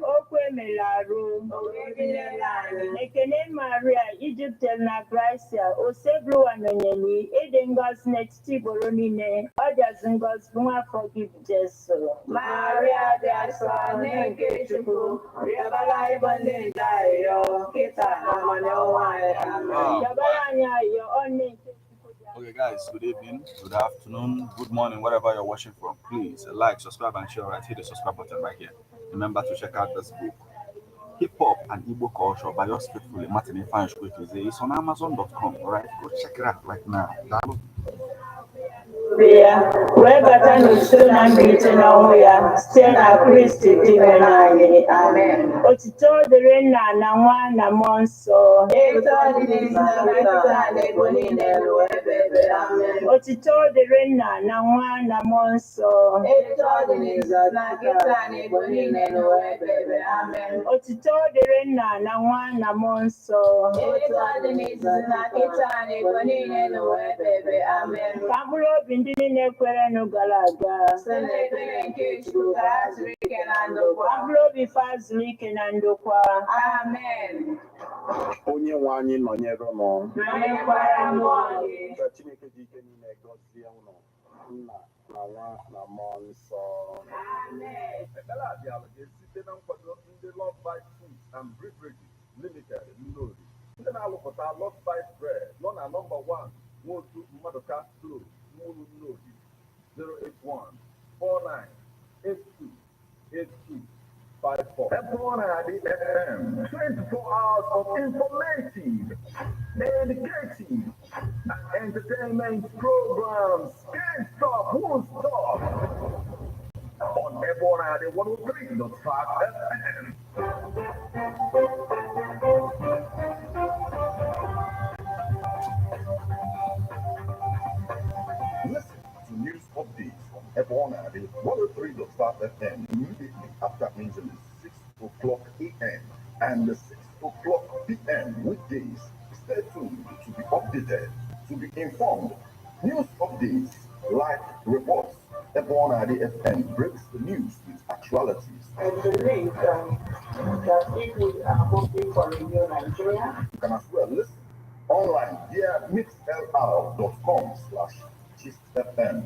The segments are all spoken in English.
Okwemelaru, Ekene Maria, Egypt na Gracia, Osebru Anonyeli, Edengos next Tiboronine, Ojazungos Buma forgive Jesu. Maria Dasa, Nenkechuku, Yabala Ibandinda, Kita Namanoa, Yabalanya, your own name. Okay, guys, good evening, good afternoon, good morning, wherever you're watching from. Please like, subscribe, and share. Right, hit the subscribe button right here. Remember to check out this book, Hip Hop and Igbo Culture by yours faithfully, Martin Ifeanyi. It's on Amazon.com. All right, go check it out right now. Webata n'uso na mbilite n'ọnwụ ya site na Kristi dịbe n'anyị. Amen. Otito dịrị Nna na Nwa na Mmụọ Nsọ. Otito dịrị Nna na Nwa na Mmụọ Nsọ. Otito dịrị Nna na Nwa na Mmụọ Nsọ. Ka mkpụrụ obi ndị niile kwere gara aga. Ka mkpụrụ obi fa zuru ike na ndokwa. Amen. Onye nwe anyị nọnyere ụnụ. Ka Chineke dị ike niile gọzie ụnụ, Nna na Nwa na Mmụọ Nsọ. Ekele a bịara ga-esite na nkwado ndị Love Bite Foods and Beverages Limited Nnobi. Ndị na-alụpụta Love Bite Bread nọ na nọmba 1 Nwotu Mmaduka Close, Mulu Nnobi, 081-4982-8254. Everyone at the FM, 24 hours of informative, educative, and entertainment programs. Can't stop, won't stop. On everyone at the 103.5 FM. Listen to news updates on everyone at the 103.5 FM immediately after Angel 6 o'clock a.m. and 6 o'clock p.m. weekdays. Stay tuned to be updated, to be informed. News updates, live reports. Everyone at the FM breaks the news with actualities. And the link that people are hoping for Radio Nigeria. You can as well listen online via mixlr.com/GistFM.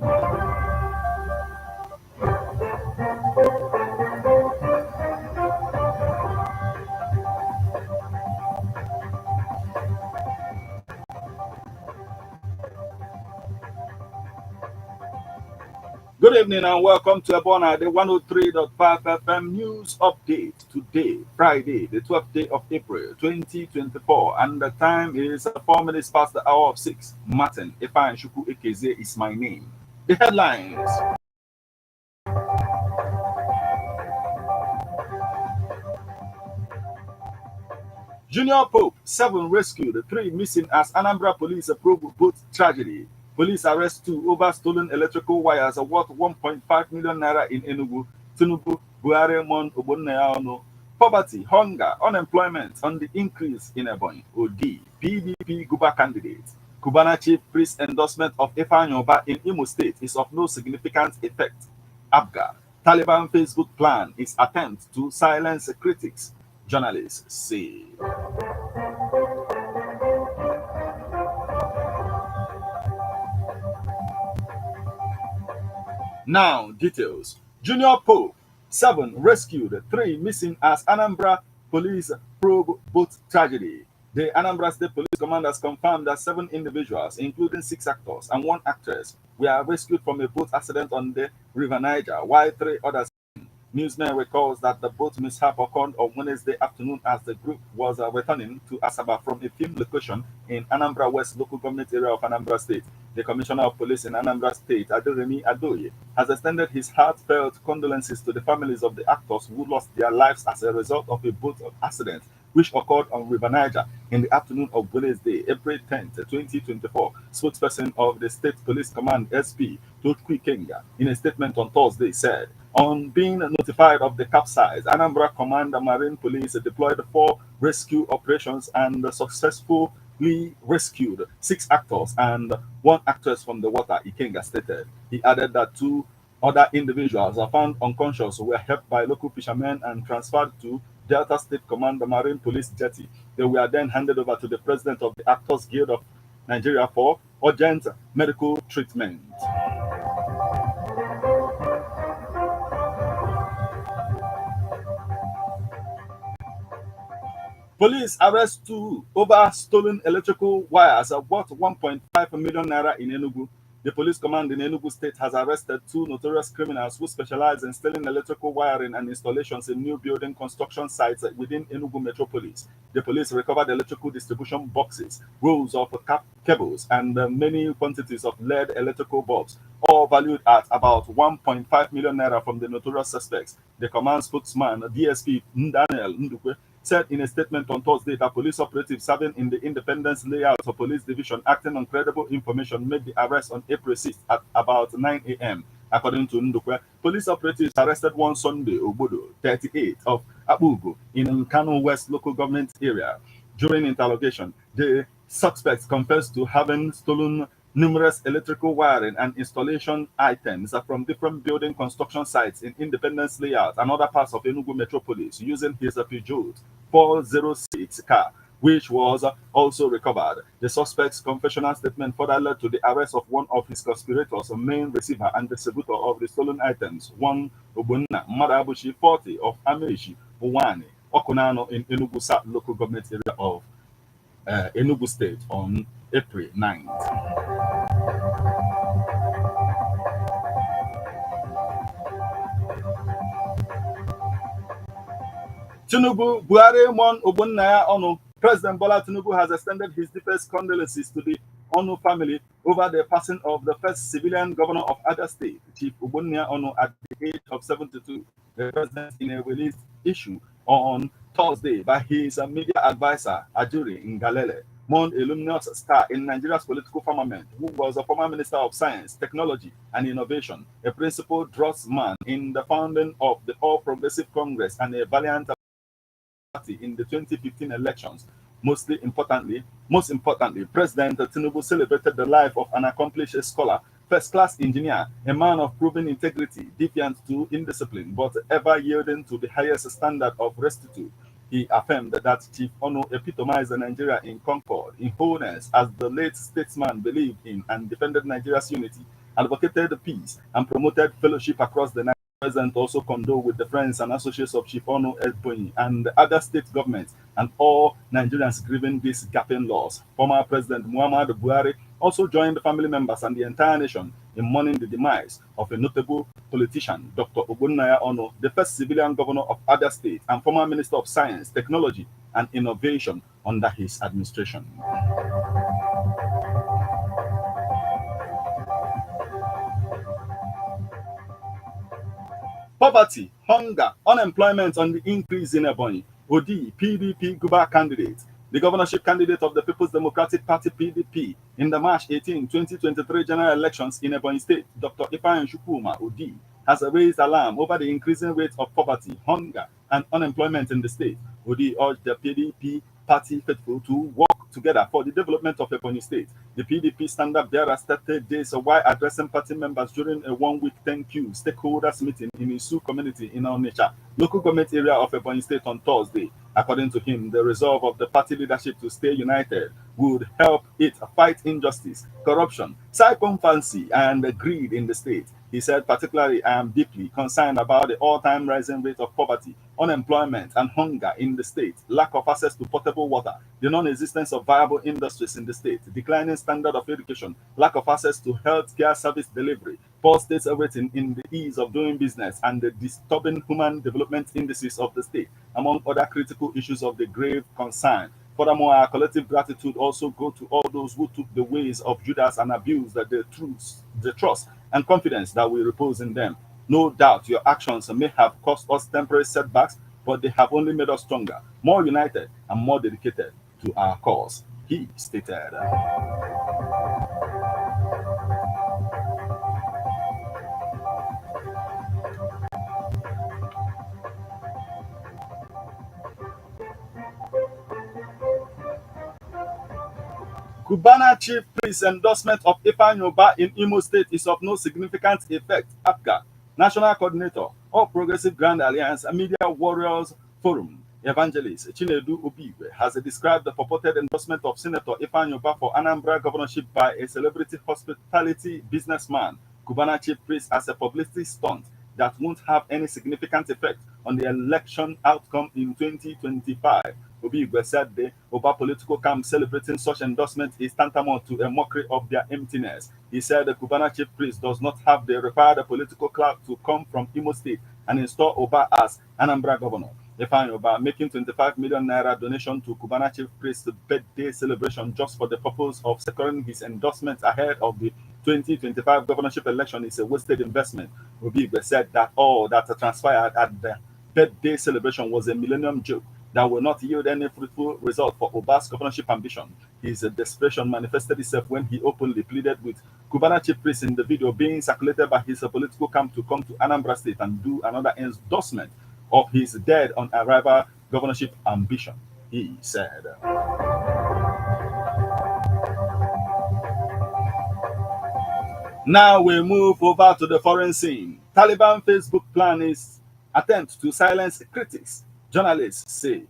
Good evening and welcome to Ebona, the 103.5 FM News Update. Today, Friday, the 12th day of April, 2024, and the time is 4 minutes past the hour of 6. Martin Ifeanyi Shuku Ekeze is my name. The headlines. Junior Pope, 7 rescued, 3 missing as Anambra police probe boat tragedy. Police arrest 2 over stolen electrical wires worth 1.5 million naira in Enugu. Tinubu, Buhari, Mon, Ogbonnaya. Poverty, hunger, unemployment on the increase in Ebonyi. OD, PDP Guba candidate. Cubana chief priest endorsement of Ifeanyi Oba in Imo State is of no significant effect. Abga, Taliban Facebook plan is attempt to silence critics. Journalists say. Now, details. Junior Pope, 7 rescued, 3 missing as Anambra police probe boat tragedy. The Anambra State Police Command has confirmed that 7 individuals, including 6 actors and 1 actress, were rescued from a boat accident on the River Niger, while 3 others. Newsman recalls that the boat mishap occurred on Wednesday afternoon as the group was returning to Asaba from a film location in Anambra West local government area of Anambra State. The Commissioner of Police in Anambra State, Aderemi Adoye, has extended his heartfelt condolences to the families of the actors who lost their lives as a result of a boat accident which occurred on River Niger in the afternoon of Wednesday, April 10th, 2024. Spokesperson of the State Police Command, SP, Tokwi Kenga, in a statement on Thursday said, on being notified of the capsize, Anambra Command Marine Police deployed 4 rescue operations and successful Lee rescued 6 actors and 1 actress from the water, Ikenga stated. He added that 2 other individuals are found unconscious were helped by local fishermen and transferred to Delta State Command Marine Police Jetty. They were then handed over to the president of the Actors Guild of Nigeria for urgent medical treatment. Police arrest 2 over stolen electrical wires worth 1.5 million naira in Enugu. The police command in Enugu State has arrested 2 notorious criminals who specialize in stealing electrical wiring and installations in new building construction sites within Enugu metropolis. The police recovered electrical distribution boxes, rolls of cables, and many quantities of lead electrical bulbs, all valued at about 1.5 million naira from the notorious suspects. The command spokesman, DSP Daniel Ndukwe, said in a statement on Thursday that police operatives serving in the Independence Layout of Police Division acting on credible information made the arrest on April 6th at about 9 a.m. According to Ndukwe, police operatives arrested one Sunday Obodo, 38, of Abugo in Kano West local government area. During interrogation, the suspects confessed to having stolen numerous electrical wiring and installation items from different building construction sites in Independence Layout and other parts of Enugu metropolis using his Peugeot 406 car, which was also recovered. The suspect's confessional statement further led to the arrest of one of his conspirators, a main receiver and distributor of the stolen items, one Obunna Madabushi 40 of Amishi Uwani, Okunano in Enugu South local government area of Enugu State on April 9th. Tinubu, Buhari, Mon Ogbonnaya Onu. President Bola Tinubu has extended his deepest condolences to the Onu family over the passing of the first civilian governor of Ada State, Chief Ogbonnaya Onu, at the age of 72. The president, in a released issue on Thursday by his media advisor, Ajuri Ngalale, mourned a luminous star in Nigeria's political firmament, who was a former Minister of Science, Technology, and Innovation, a principal draftsman in the founding of the All Progressive Congress, and a valiant party in the 2015 elections. Most importantly, President Tinubu celebrated the life of an accomplished scholar, first-class engineer, a man of proven integrity, defiant to indiscipline, but ever yielding to the highest standard of rectitude. He affirmed that Chief Ono epitomized Nigeria in concord, in wholeness, as the late statesman believed in and defended Nigeria's unity, advocated peace, and promoted fellowship across the President also condoled with the friends and associates of Chief Ono Ebonyi and other state governments and all Nigerians grieving this gaping loss. Former President Muhammadu Buhari also joined the family members and the entire nation in mourning the demise of a notable politician, Dr. Ogbonnaya Ono, the first civilian governor of Ada State and former Minister of Science, Technology, and Innovation under his administration. Poverty, hunger, unemployment on the increase in Ebonyi. Odi, PDP Guba candidate. The governorship candidate of the People's Democratic Party, PDP, in the March 18, 2023 general elections in Ebonyi State, Dr. Ifeanyi Chukwuma Odi, has raised alarm over the increasing rate of poverty, hunger, and unemployment in the state. Odi urged the PDP party faithful to work together for the development of Ebonyi State. The PDP standard bearer started this while addressing party members during a one-week thank you stakeholders meeting in Isu community in Onitsha, local government area of Ebonyi State on Thursday. According to him, the resolve of the party leadership to stay united would help it fight injustice, corruption, sycophancy, and greed in the state. He said, particularly, I am deeply concerned about the all-time rising rate of poverty, unemployment, and hunger in the state, lack of access to potable water, the non-existence of viable industries in the state, declining standard of education, lack of access to health care service delivery, poor state rating in the ease of doing business, and the disturbing human development indices of the state, among other critical issues of the grave concern. Furthermore, our collective gratitude also goes to all those who took the ways of Judas and abused the trust and confidence that we repose in them. No doubt your actions may have caused us temporary setbacks, but they have only made us stronger, more united, and more dedicated to our cause, he stated. Cubana chief priest endorsement of Ifeanyi Ubah in Imo State is of no significant effect. APGA, National Coordinator of Progressive Grand Alliance and Media Warriors Forum, Evangelist Chinedu Obiwe, has described the purported endorsement of Senator Ifeanyi Ubah for Anambra governorship by a celebrity hospitality businessman, Cubana chief priest, as a publicity stunt that won't have any significant effect on the election outcome in 2025. Obiigwe said the Oba political camp celebrating such endorsement is tantamount to a mockery of their emptiness. He said the Cubana chief priest does not have the required political clout to come from Imo State and install Oba as Anambra governor. Ifeanyi Oba making 25 million naira donation to Cubana chief priest's birthday celebration just for the purpose of securing his endorsement ahead of the 2025 governorship election is a wasted investment. Obiigwe said that all that transpired at the birthday celebration was a millennium joke that will not yield any fruitful result for Oba's governorship ambition. His desperation manifested itself when he openly pleaded with Cubana chief priest in the video being circulated by his political camp to come to Anambra State and do another endorsement of his dead on arrival governorship ambition. He said, now we move over to the foreign scene. Taliban Facebook plan is attempt to silence critics, journalists say.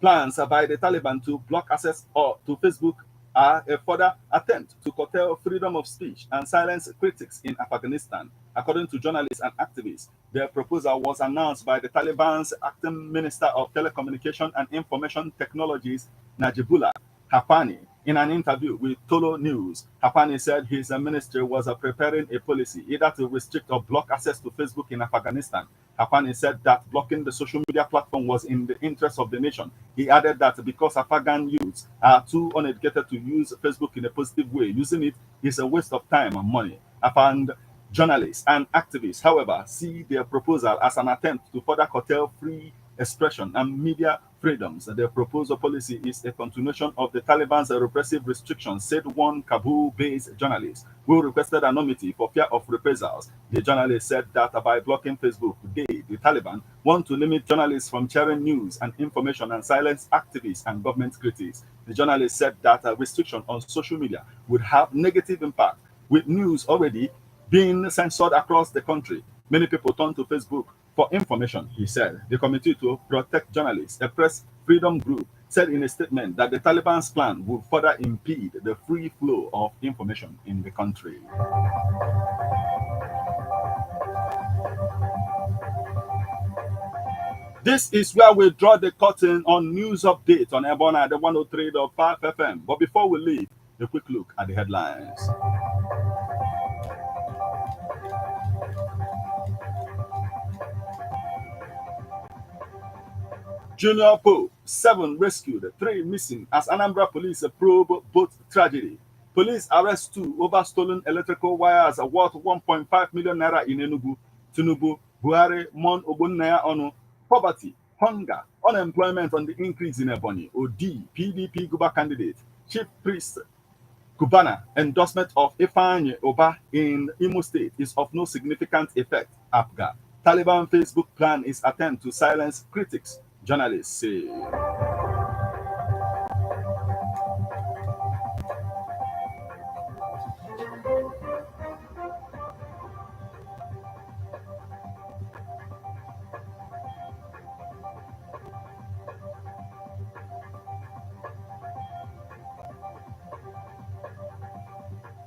Plans by the Taliban to block access to Facebook are a further attempt to curtail freedom of speech and silence critics in Afghanistan, according to journalists and activists. Their proposal was announced by the Taliban's acting Minister of Telecommunication and Information Technologies, Najibullah Haqqani. In an interview with Tolo News, Haqqani said his ministry was preparing a policy either to restrict or block access to Facebook in Afghanistan. Haqqani said that blocking the social media platform was in the interest of the nation. He added that because Afghan youths are too uneducated to use Facebook in a positive way, using it is a waste of time and money. Afghan journalists and activists, however, see their proposal as an attempt to further curtail free expression and media freedoms. The proposed policy is a continuation of the Taliban's repressive restrictions, said one Kabul-based journalist who requested anonymity for fear of reprisals. The journalist said that by blocking Facebook, the Taliban, want to limit journalists from sharing news and information and silence activists and government critics. The journalist said that a restriction on social media would have negative impact, with news already being censored across the country. Many people turn to Facebook for information, he said. The Committee to Protect Journalists, a press freedom group, said in a statement that the Taliban's plan would further impede the free flow of information in the country. This is where we draw the curtain on news update on Ebona, the 103.5 FM. But before we leave, a quick look at the headlines. Junior Pope, 7 rescued, 3 missing as Anambra police probe boat tragedy. Police arrest 2 over stolen electrical wires worth 1.5 million naira in Enugu. Tinubu, Buhari, Mon Ogbonnaya Onu. Poverty, hunger, unemployment on the increase in Ebonyi. OD, PDP Guba candidate. Chief priest Cubana endorsement of Ifeanyi Ubah in Imo State is of no significant effect. APGA. Taliban Facebook plan is attempt to silence critics, journalists say.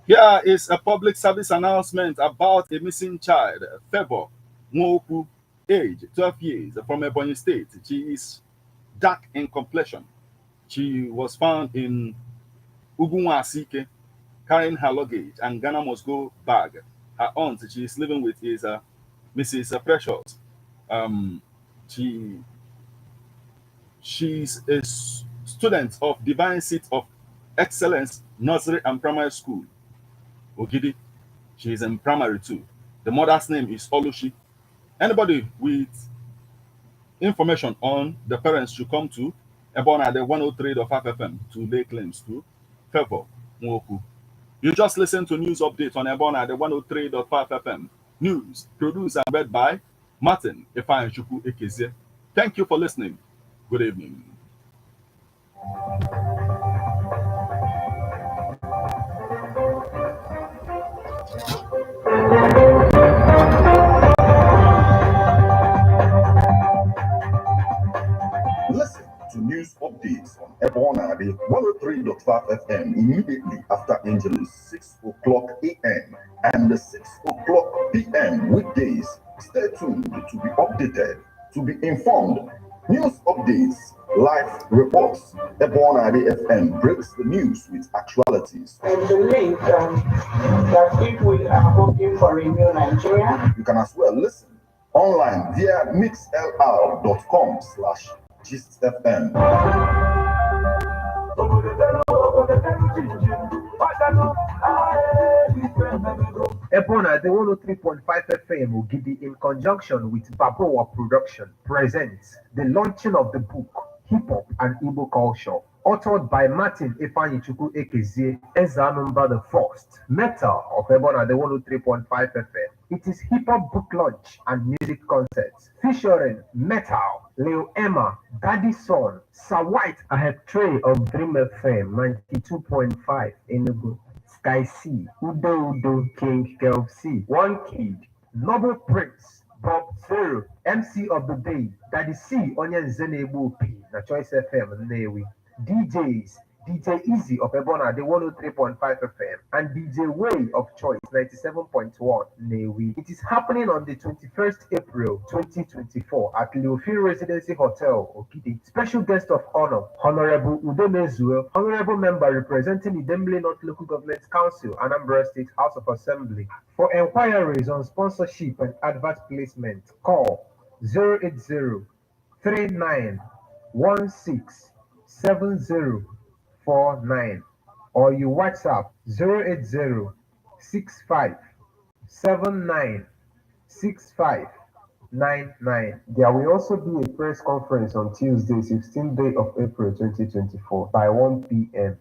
Here is a public service announcement about a missing child, Favour Nwoku, age 12 years, from Ebonyi State. She is dark in complexion. She was found in Ugunwasike, carrying her luggage and Ghana must go bag. Her aunt she is living with is Mrs. Precious. She's a student of Divine Seat of Excellence Nursery and Primary School, Ogidi. She is in primary 2. The mother's name is Olushi. Anybody with information on the parents should come to Ebona the 103.5 FM to lay claims to Favour Nwoku. You just listened to news update on Ebona the 103.5 FM. News produced and read by Martin Ifeanyi Ekezie. Thank you for listening. Good evening. Listen to news updates on Ebonade 103.5 FM immediately after Angelus 6 o'clock a.m. and 6 o'clock p.m. weekdays. Stay tuned to be updated, to be informed. News updates, live reports. Ebonade FM breaks the news with actualities. And the link that if we are hoping for a new Nigeria, You can as well listen online via mixlr.com/GistFM. Ebona, the 103.5 FM Ogidi, in conjunction with Baboa Production, presents the launching of the book Hip Hop and Igbo Culture, authored by Martin Ifeanyichukwu Ekezie Ezanumba the First, Metal of Ebona, the 103.5 FM. It is hip hop book launch and music concerts featuring Metal, Leo Emma, Daddy Son, Sir White. I have Trey of Dream FM 92.5 Enugu. Sky C, Udo Udo, King Kelv C, One Kid, Noble Prince, Bob Zero, MC of the Day, Daddy C, Onye Zenebu P, na Choice FM, Newi, DJs, DJ Easy of Ebona, the 103.5 FM, and DJ Way of Choice, 97.1, Newi. It is happening on the 21st April 2024 at Leofil Residency Hotel, Okidi. Special guest of honor, Honorable Udemezuel, Honorable Member representing Idemble North Local Government Council, Anambra State House of Assembly. For enquiries on sponsorship and advert placement, call 080 39167049 or you WhatsApp 080 65796599. There will also be a press conference on Tuesday, 16th day of April 2024 by 1 p.m.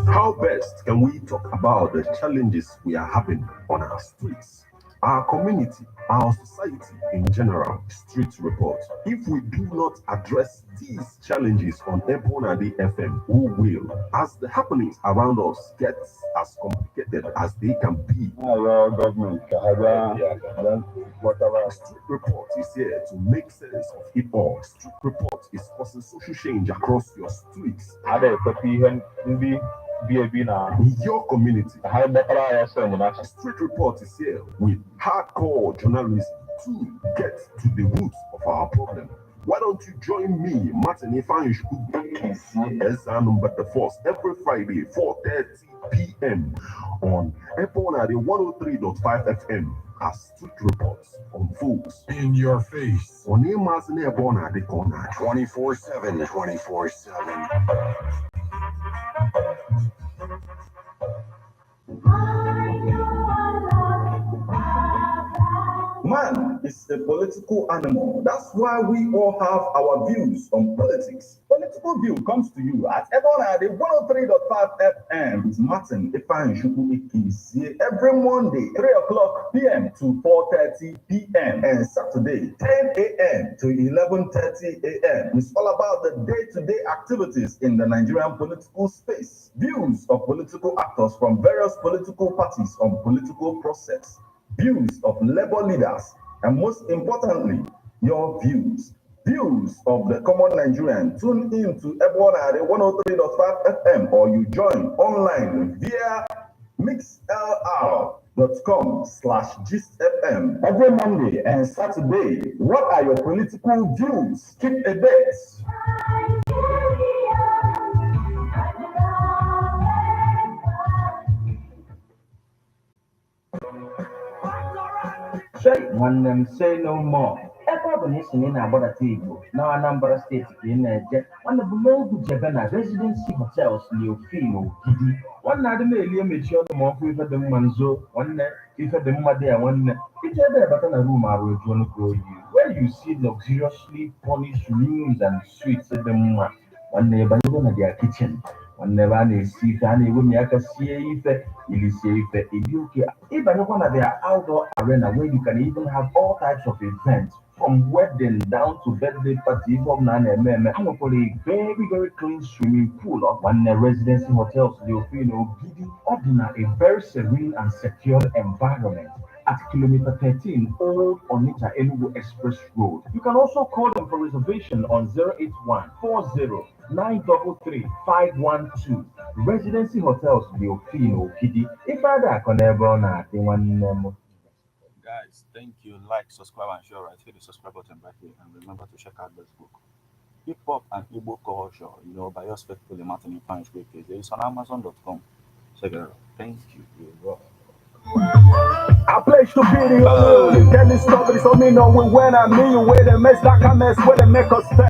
How best can we talk about the challenges we are having on our streets, our community, our society in general? Street report. If we do not address these challenges on Ebonade FM, who will? As the happenings around us get as complicated as they can be, Our government, whatever. Street report is here to make sense of it all. Street report is causing social change across your streets, in your community. Street report is here with hardcore journalism to get to the roots of our problem. Why don't you join me, Martin Ifeanyichukwu Ezanumba the First, every Friday, 4:30 p.m. on Ebonade 103.5 FM as Street Reports unfolds In your face. on Emazine Ebonade Corner 24/7. 24/7. Man is a political animal. That's why we all have our views on politics. Political View comes to you at Ebonade 103.5 FM with Martin Ifeanyichukwu Ekezie every Monday, 3 o'clock p.m. to 4:30 p.m. and Saturday, 10 a.m. to 11:30 a.m. It's all about the day-to-day activities in the Nigerian political space. Views of political actors from various political parties on political process. Views of labor leaders, and most importantly, your views. Views of the common Nigerian. Tune in to Ebonade 103.5 FM or you join online via mixlr.com/GistFM every Monday and Saturday. What are your political views? Keep a date. One them say no more. Ebe na agbadata Igbo na Anambra steeti ka ị na-eje nwanne bụ n'ogu jebe na Residency Hotels Leofil Ogidi nwanne adị na-eli emechi ọnụ ma ọkụ ife dị mma nzo nwanne ife dị mma dị ya nwanne ije ebe bata na room arụ eju ọnụ ka oyi where you see luxuriously furnished rooms and suites dị mma nwanne banyego na their kitchen nwanne ebe a na-esi ife a na-ewe ya aka sie ife ilisie ife ịdị oke ịbanyekwa na their outdoor arena where you can even have all types of events from wedding down to birthday party, from Nana for a very, very clean swimming pool of one residency hotels, Leofino, Gidi, ordinary, a very serene and secure environment at kilometer 13 Old Onitsha Enugu Express Road. You can also call them for reservation on 081 40 933 512. Residency Hotels, Leofino, Gidi. If I can one. Guys, thank you. Like, subscribe, and share. Right, hit the subscribe button right here, and remember to check out this book, Hip Hop and Igbo Culture. By yours faithfully, Martin in French. It's on Amazon.com. Check it out. Thank you. You're welcome. I pledge to be the only. Tell the story so me know when I mean you with a mess like a mess where they make us